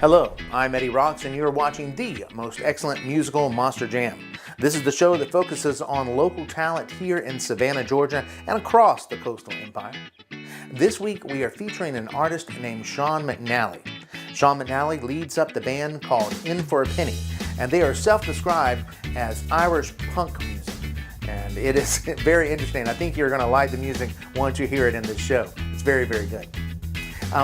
Hello, I'm Eddie Rahx, and you're watching the most excellent musical Monster Jam. This is the show that focuses on local talent here in Savannah, Georgia, and across the coastal empire. This week, we are featuring an artist named Sean McNally. Sean McNally leads up the band called In for a Penny, and they are self-described as Irish punk music. And it is very interesting. I think you're going to like the music once you hear it in this show. It's very, very good.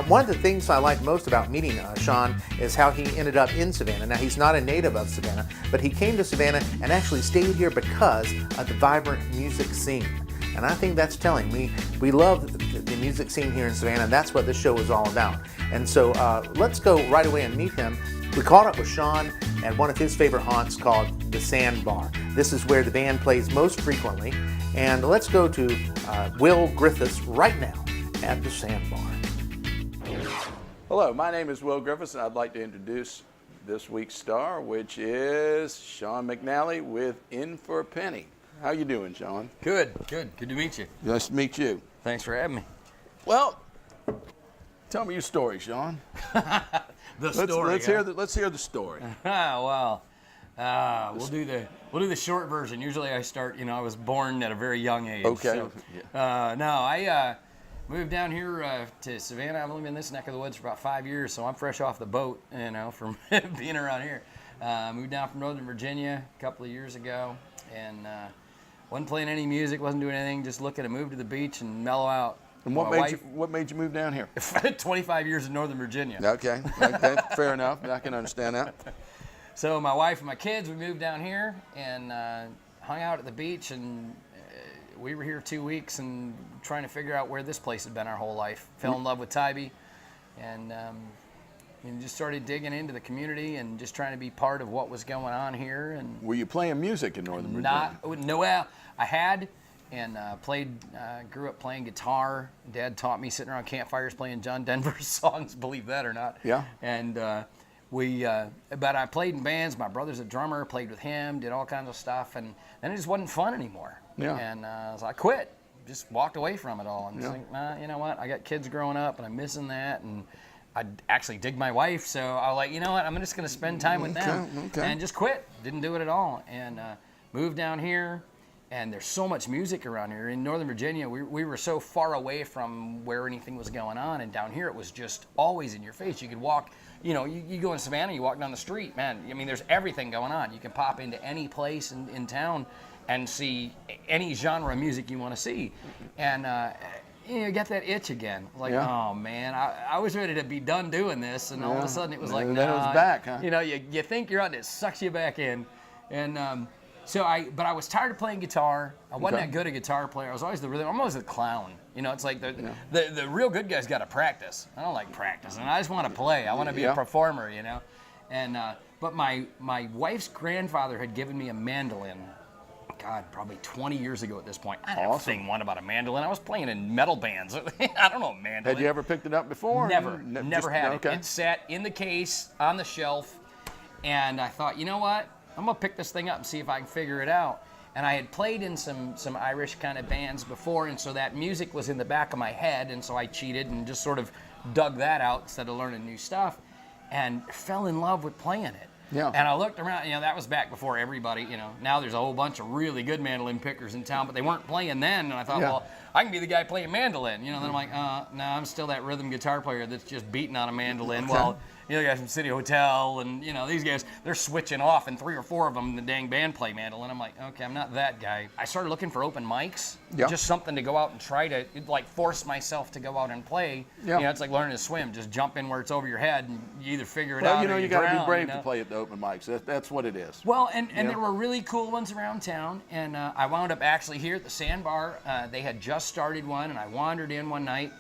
One of the things I like most about meeting Sean is how he ended up in Savannah. Now, he's not a native of Savannah, but he came to Savannah and actually stayed here because of the vibrant music scene. And I think that's telling. We love the music scene here in Savannah, and that's what this show is all about. And so let's go right away and meet him. We caught up with Sean at one of his favorite haunts called the Sandbar. This is where the band plays most frequently. And let's go to Will Griffiths right now at the Sandbar. Hello, my name is Will Griffiths, and I'd like to introduce this week's star, which is Sean McNally with In for a Penny. How you doing, Sean? Good to meet you. Nice to meet you. Thanks for having me. Well, tell me your story, Sean. Let's hear the story. Well, we'll do the short version. Usually I start, I was born at a very young age. Okay. So, I moved down here to Savannah. I've only been in this neck of the woods for about 5 years, so I'm fresh off the boat, from being around here. Moved down from Northern Virginia a couple of years ago, and wasn't playing any music, wasn't doing anything, just looking to move to the beach and mellow out. And what made you move down here? 25 years in Northern Virginia. Okay, fair enough. I can understand that. So my wife and my kids, we moved down here and hung out at the beach, and we were here 2 weeks and trying to figure out where this place had been our whole life. Fell in love with Tybee, and just started digging into the community and just trying to be part of what was going on here. And were you playing music in Northern Virginia? Well, I had, and grew up playing guitar. Dad taught me sitting around campfires playing John Denver songs, believe that or not. Yeah. And but I played in bands. My brother's a drummer, played with him, did all kinds of stuff, and then it just wasn't fun anymore. Yeah. And so I quit, just walked away from it all. And just like, nah, you know what? I got kids growing up, and I'm missing that. And I actually dig my wife, so I was like, you know what? I'm just going to spend time with them, and just quit. Didn't do it at all, and moved down here. And there's so much music around here. In Northern Virginia, we were so far away from where anything was going on, and down here it was just always in your face. You could walk, you go in Savannah, you walk down the street, man, there's everything going on. You can pop into any place in town and see any genre of music you want to see. And you get that itch again. Like, oh man, I was ready to be done doing this, and all of a sudden it was like, and then it was back, huh? You think you're out, and it sucks you back in. And but I was tired of playing guitar. I wasn't that good a guitar player. I was always I'm always the clown. It's like the real good guys got to practice. I don't like practicing. I just want to play. I want to be a performer, And but my wife's grandfather had given me a mandolin. God, probably 20 years ago at this point. I didn't think one about a mandolin. I was playing in metal bands. I don't know a mandolin. Had you ever picked it up before? Never had it. It sat in the case on the shelf, and I thought, you know what? I'm going to pick this thing up and see if I can figure it out. And I had played in some Irish kind of bands before, and so that music was in the back of my head, and so I cheated and just sort of dug that out instead of learning new stuff, and fell in love with playing it. Yeah. And I looked around, that was back before everybody, now there's a whole bunch of really good mandolin pickers in town, but they weren't playing then, and I thought, well, I can be the guy playing mandolin, then I'm like, no, I'm still that rhythm guitar player that's just beating on a mandolin while the guys from City Hotel and, these guys, they're switching off, and 3 or 4 of them in the dang band play mandolin. I'm like, okay, I'm not that guy. I started looking for open mics, just something to go out and try to, force myself to go out and play. It's like learning to swim. Just jump in where it's over your head, and you either figure it out or you got to drown, be brave to play at the open mics. That's what it is. Well, and there were really cool ones around town, and I wound up actually here at the Sandbar. They had just started one, and I wandered in one night,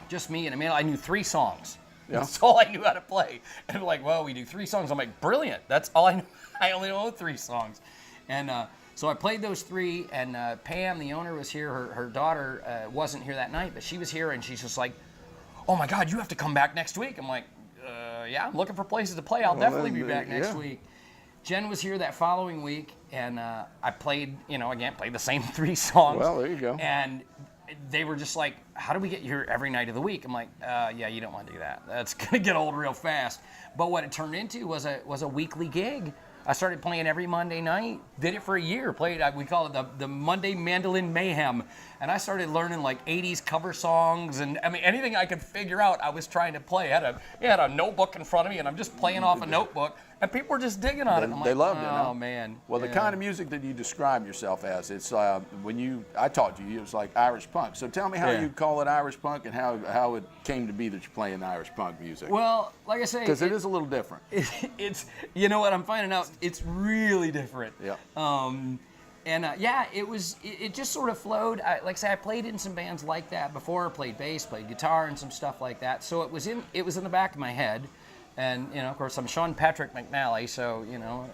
just me and a man. I knew 3 songs. Yeah. That's all I knew how to play. And they're like, well, we do 3 songs. I'm like, brilliant. That's all I know. I only know 3 songs. And so I played those 3, and Pam, the owner, was here. Her daughter wasn't here that night, but she was here, and she's just like, oh my God, you have to come back next week. I'm like, yeah, I'm looking for places to play. I'll definitely be back next week. Jen was here that following week, and I played, played the same 3 songs. Well, there you go. And they were just like, how do we get you here every night of the week? I'm like, yeah, you don't want to do that. That's going to get old real fast. But what it turned into was a weekly gig. I started playing every Monday night, did it for a year, we call it the Monday Mandolin Mayhem. And I started learning like 80s cover songs, and I mean, anything I could figure out, I was trying to play. I had a notebook in front of me, and I'm just playing off a notebook, and people were just digging on it. They loved it. Oh, man. Well, the kind of music that you describe yourself as, it's I taught you, it was like Irish punk. So tell me how you call it Irish punk, and how it came to be that you're playing Irish punk music. Well, like I say, because it is a little different. It's, you know what, I'm finding out, it's really different. Yeah. It just sort of flowed. Like I say, I played in some bands like that before. I played bass, played guitar, and some stuff like that. So it was in the back of my head. And, of course, I'm Sean Patrick McNally, so,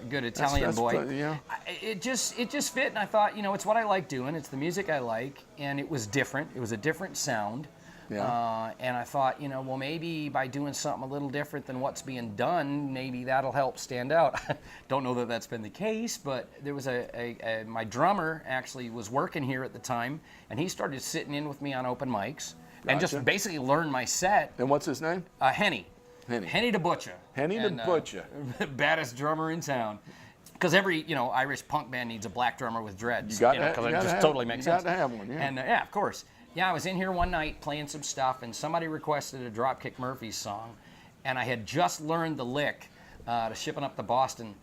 a good Italian boy. Yeah. It just fit, and I thought, it's what I like doing. It's the music I like, and it was different. It was a different sound. Yeah. And I thought, well, maybe by doing something a little different than what's being done, maybe that'll help stand out. Don't know that that's been the case, but there was my drummer actually was working here at the time, and he started sitting in with me on open mics and just basically learned my set. And what's his name? Henny. Henny. Henny da Butcha. Henny da Butcha. Baddest drummer in town. Because every Irish punk band needs a black drummer with dreads. Because it just totally makes sense. You got to have one, yeah. And of course. Yeah, I was in here one night playing some stuff, and somebody requested a Dropkick Murphys song, and I had just learned the lick to Shipping Up to Boston,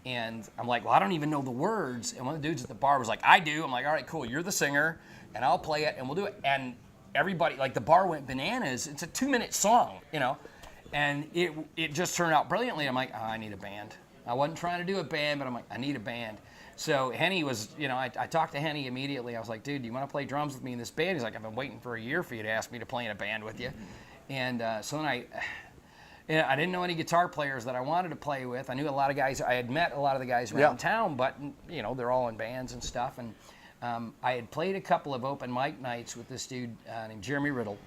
and I'm like, well, I don't even know the words, and one of the dudes at the bar was like, I do. I'm like, all right, cool, you're the singer, and I'll play it, and we'll do it. And everybody, like, the bar went bananas. It's a 2-minute song, and it just turned out brilliantly. I'm like, oh, I need a band. I wasn't trying to do a band, but I'm like, I need a band. So Henny was, I talked to Henny immediately. I was like, dude, do you want to play drums with me in this band? He's like, I've been waiting for a year for you to ask me to play in a band with you. And so then I didn't know any guitar players that I wanted to play with. I knew a lot of guys. I had met a lot of the guys around town, but, they're all in bands and stuff. And I had played a couple of open mic nights with this dude named Jeremy Riddle.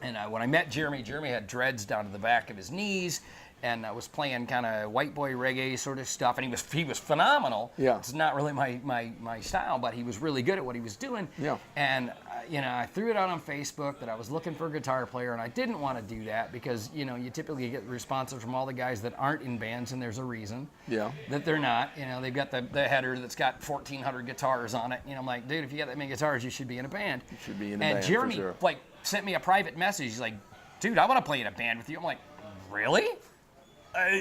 And when I met Jeremy had dreads down to the back of his knees, and I was playing kind of white boy reggae sort of stuff, and he was phenomenal. Yeah. It's not really my style, but he was really good at what he was doing. Yeah. And I threw it out on Facebook that I was looking for a guitar player, and I didn't want to do that because you typically get responses from all the guys that aren't in bands, and there's a reason. Yeah. That they're not. They've got the header that's got 1,400 guitars on it. I'm like, dude, if you got that many guitars, you should be in a band. You should be in a band. band. And Jeremy for sure. Sent me a private message. He's like, dude, I want to play in a band with you. I'm like, really?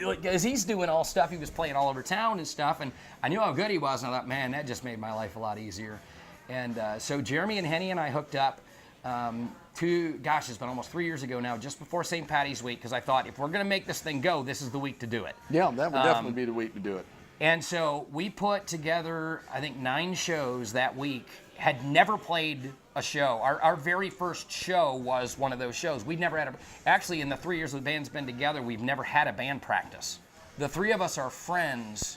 Because he's doing all stuff. He was playing all over town and stuff, and I knew how good he was, and I thought, man, that just made my life a lot easier. And so Jeremy and Henny and I hooked up it's been almost 3 years ago now, just before St. Patty's Week, because I thought, if we're going to make this thing go, this is the week to do it. Yeah, that would definitely be the week to do it. And so we put together, I think, 9 shows that week. Had never played a show. Our very first show was one of those shows. We'd never had actually, in the 3 years the band's been together, we've never had a band practice. The 3 of us are friends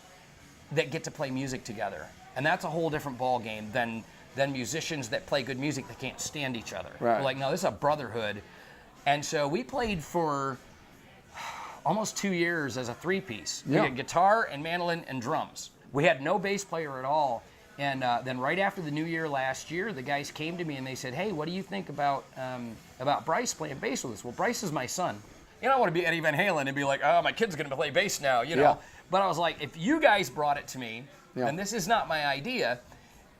that get to play music together. And that's a whole different ball game than musicians that play good music that can't stand each other. Right. We're like, no, this is a brotherhood. And so we played for almost 2 years as a 3-piece. Yeah. We had guitar and mandolin and drums. We had no bass player at all. And then right after the new year last year, the guys came to me and they said, hey, what do you think about Bryce playing bass with us? Well, Bryce is my son. I don't want to be Eddie Van Halen and be like, oh, my kid's going to play bass now, Yeah. But I was like, if you guys brought it to me, and this is not my idea.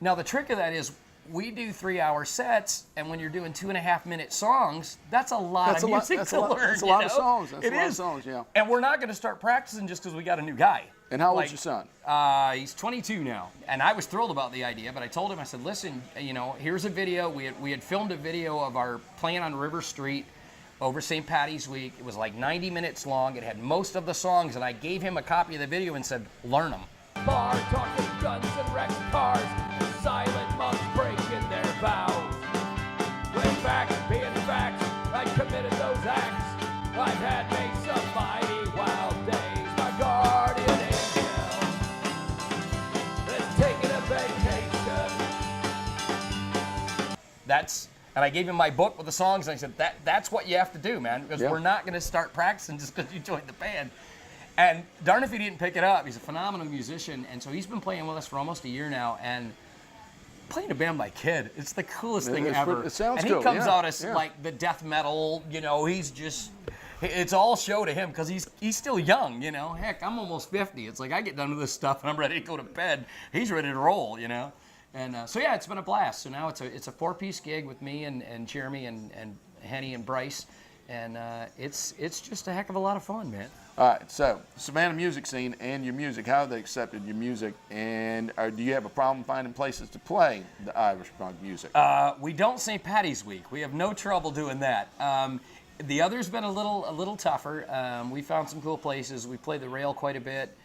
Now, the trick of that is we do 3-hour sets, and when you're doing 2.5-minute songs, that's a lot of music to learn. That's a lot of songs. That's It a lot is. of songs, yeah. And we're not going to start practicing just because we got a new guy. And how old's your son? He's 22 now. And I was thrilled about the idea, but I told him, I said, listen, here's a video. We had filmed a video of our playing on River Street over St. Patty's Week. It was like 90 minutes long. It had most of the songs, and I gave him a copy of the video and said, learn them. Bar talking guns and wrecked cars, silent monks breaking their vows. When facts being facts, I committed those acts. I've had made some mighty wild days. My guardian angel is taking a vacation. And I gave him my book with the songs, and I said, that's what you have to do, man, because we're not going to start practicing just because you joined the band. And darn if he didn't pick it up. He's a phenomenal musician, and so he's been playing with us for almost a year now, and playing a band by kid, it's the coolest thing ever. It sounds and cool. he comes Yeah, out as yeah. like the death metal, you know, he's just, it's all show to him because he's still young, you know. Heck, I'm almost 50. It's like I get done with this stuff and I'm ready to go to bed. He's ready to roll, you know. And so yeah, it's been a blast. So now it's a 4-piece gig with me and Jeremy and Henny and Bryce, and it's just a heck of a lot of fun, man. All right, so Savannah music scene and your music, how have they accepted your music, and do you have a problem finding places to play the Irish punk music? We don't St. Patty's Week. We have no trouble doing that. The other's been a little tougher. We found some cool places. We played the Rail quite a bit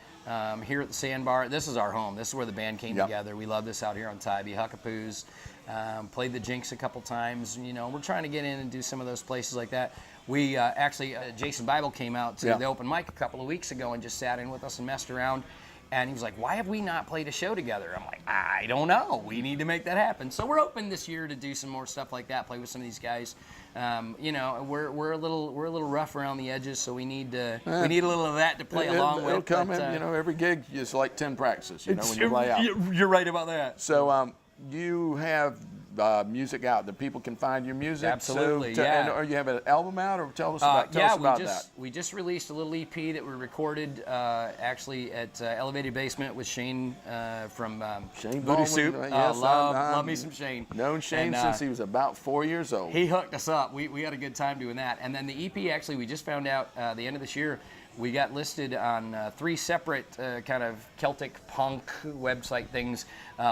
here at the Sandbar. This is our home. This is where the band came together. We love this out here on Tybee. Huckapoos. Played the Jinx a couple times. You know, we're trying to get in and do some of those places like that. We actually, Jason Bible came out to the open mic a couple of weeks ago and just sat in with us and messed around. And he was like, why have we not played a show together? I'm like, I don't know. We need to make that happen. So we're hoping this year to do some more stuff like that, play with some of these guys. You know, we're a little rough around the edges, so we need a little of that to play along with. It'll come in, you know, every gig is like 10 practices, you know, when you lay out. You're right about that. So you have music out that people can find your music. Absolutely, or you have an album out, or tell us about that. We just released a little EP that we recorded actually at Elevated Basement with Shane from Shane Voodoo Baldwin, Soup. yes, Love me some Shane. Known Shane since he was about 4 years old. He hooked us up. We had a good time doing that. And then the EP, actually, we just found out the end of this year, we got listed on 3 separate kind of Celtic punk website things.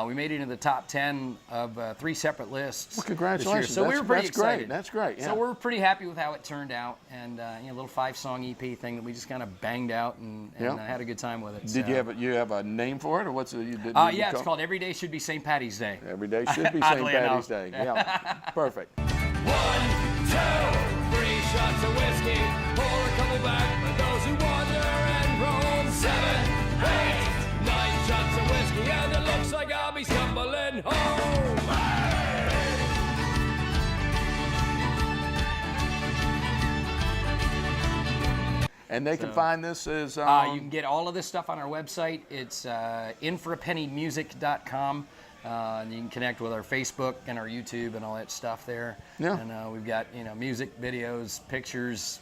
We made it into the top 10 of 3 separate lists. Well, congratulations. So we were pretty excited. That's great. Yeah. So we're pretty happy with how it turned out, and you know, a little 5-song EP thing that we just kind of banged out and had a good time with it. Did you have a name for it, or what's it? It's called Every Day Should Be St. Patty's Day. Every day should be St. Patty's Day. Yeah, perfect. 1, 2, 3 shots of whiskey, pour a couple back for those who wander and roam. 7, 8, 9 shots of whiskey, and it looks like I'll be stumbling home. And they can find this as you can get all of this stuff on our website. It's infrapennymusic.com. And you can connect with our Facebook and our YouTube and all that stuff there. Yeah. And we've got, you know, music, videos, pictures,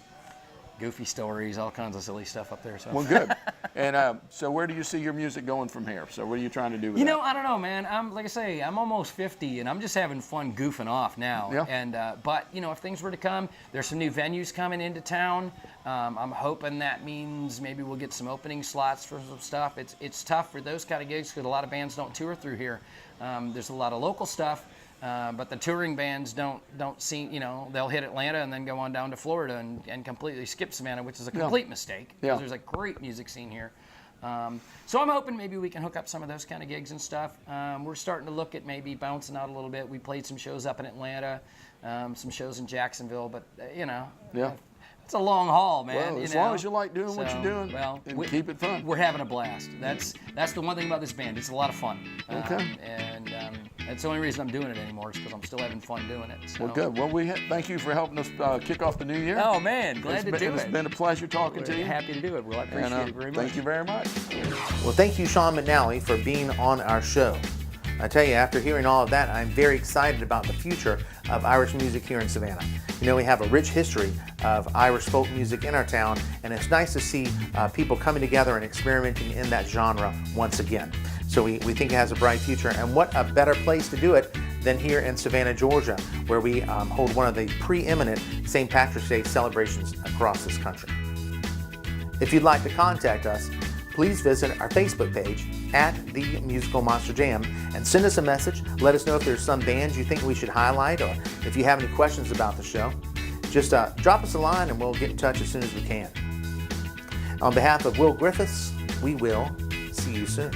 goofy stories, all kinds of silly stuff up there. So. Well, good. And so where do you see your music going from here? So what are you trying to do with You that? know, I don't know, man. Like I say, I'm almost 50, and I'm just having fun goofing off now. Yeah. And but, you know, if things were to come, there's some new venues coming into town. I'm hoping that means maybe we'll get some opening slots for some stuff. It's tough for those kind of gigs because a lot of bands don't tour through here. There's a lot of local stuff. But the touring bands don't seem, you know, they'll hit Atlanta and then go on down to Florida and completely skip Savannah, which is a complete mistake because there's a great music scene here. So I'm hoping maybe we can hook up some of those kind of gigs and stuff. We're starting to look at maybe bouncing out a little bit. We played some shows up in Atlanta, some shows in Jacksonville, but you know, it's a long haul, man. Well, as long as you like doing what you're doing, and keep it fun. We're having a blast. That's the one thing about this band. It's a lot of fun. Okay. And that's the only reason I'm doing it anymore is because I'm still having fun doing it. So. Well, good. Well, thank you for helping us kick off the new year. Oh, man. Glad to do it. It's been a pleasure talking to you. Happy to do it. Well, I appreciate it very much. Thank you very much. Well, thank you, Sean McNally, for being on our show. I tell you, after hearing all of that, I'm very excited about the future of Irish music here in Savannah. You know, we have a rich history of Irish folk music in our town, and it's nice to see people coming together and experimenting in that genre once again. So we think it has a bright future, and what a better place to do it than here in Savannah, Georgia, where we hold one of the preeminent St. Patrick's Day celebrations across this country. If you'd like to contact us, please visit our Facebook page at The Musical Monster Jam and send us a message. Let us know if there's some bands you think we should highlight, or if you have any questions about the show. Just drop us a line and we'll get in touch as soon as we can. On behalf of Will Griffiths, we will see you soon.